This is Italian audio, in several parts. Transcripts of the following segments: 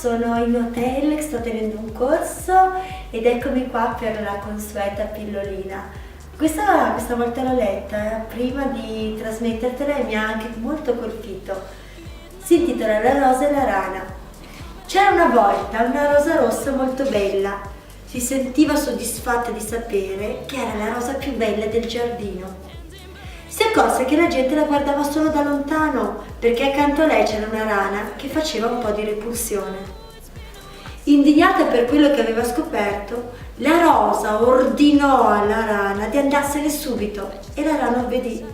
sono in hotel, sto tenendo un corso ed eccomi qua per la consueta pillolina. Questa volta l'ho letta prima di trasmettertela e mi ha anche molto colpito. Si intitola La rosa e la rana. C'era una volta una rosa rossa molto bella. Si sentiva soddisfatta di sapere che era la rosa più bella del giardino. Si accorse che la gente la guardava solo da lontano perché accanto a lei c'era una rana che faceva un po' di repulsione. Indignata per quello che aveva scoperto, la rosa ordinò alla rana di andarsene subito e la rana obbedì.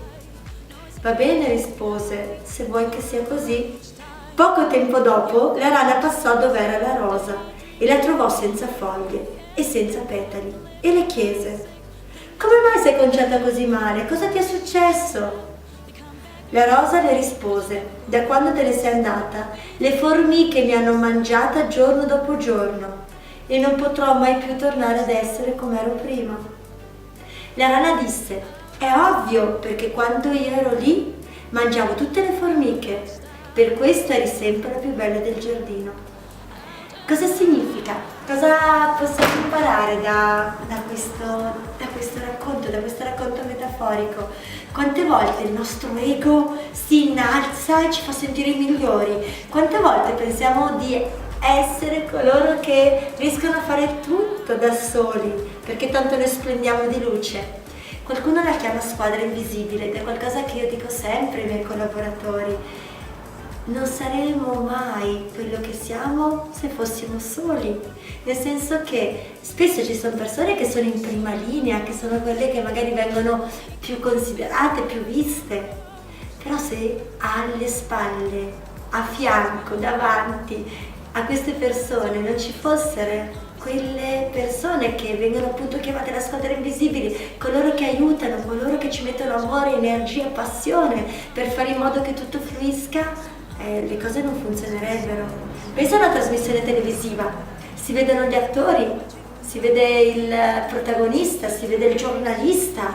Va bene, rispose, se vuoi che sia così. Poco tempo dopo la rana passò dove era la rosa e la trovò senza foglie e senza petali e le chiese: come mai sei conciata così male? Cosa ti è successo? La rosa le rispose: da quando te ne sei andata, le formiche mi hanno mangiata giorno dopo giorno e non potrò mai più tornare ad essere come ero prima. La rana disse: è ovvio, perché quando io ero lì mangiavo tutte le formiche, per questo eri sempre la più bella del giardino. Cosa significa? Cosa possiamo imparare da questo racconto metaforico? Quante volte il nostro ego si innalza e ci fa sentire i migliori? Quante volte pensiamo di essere coloro che riescono a fare tutto da soli, perché tanto ne splendiamo di luce? Qualcuno la chiama squadra invisibile ed è qualcosa che io dico sempre ai miei collaboratori. Non saremo mai quello che siamo se fossimo soli, nel senso che spesso ci sono persone che sono in prima linea, che sono quelle che magari vengono più considerate, più viste, però se alle spalle, a fianco, davanti a queste persone non ci fossero quelle persone che vengono appunto chiamate la squadra invisibili, coloro che aiutano, coloro che ci mettono amore, energia, passione per fare in modo che tutto fluisca, le cose non funzionerebbero. Pensa a una trasmissione televisiva, si vedono gli attori, si vede il protagonista, si vede il giornalista,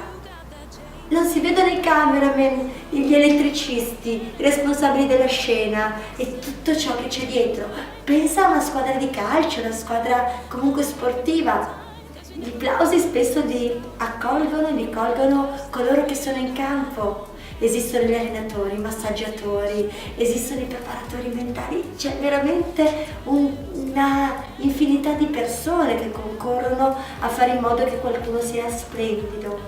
non si vedono i cameraman, gli elettricisti, i responsabili della scena e tutto ciò che c'è dietro. Pensa a una squadra di calcio, una squadra comunque sportiva. Gli applausi spesso li colgono coloro che sono in campo. Esistono gli allenatori, i massaggiatori, esistono i preparatori mentali, c'è veramente una infinità di persone che concorrono a fare in modo che qualcuno sia splendido.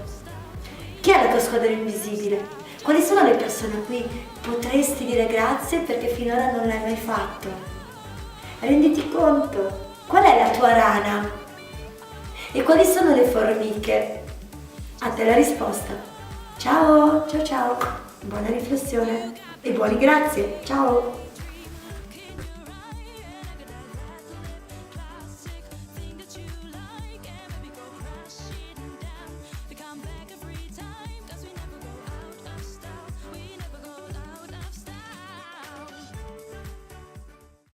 Chi è la tua squadra invisibile? Quali sono le persone a cui potresti dire grazie perché finora non l'hai mai fatto? Renditi conto, qual è la tua rana? E quali sono le formiche? A te la risposta. Ciao, ciao ciao, buona riflessione e buoni grazie, ciao!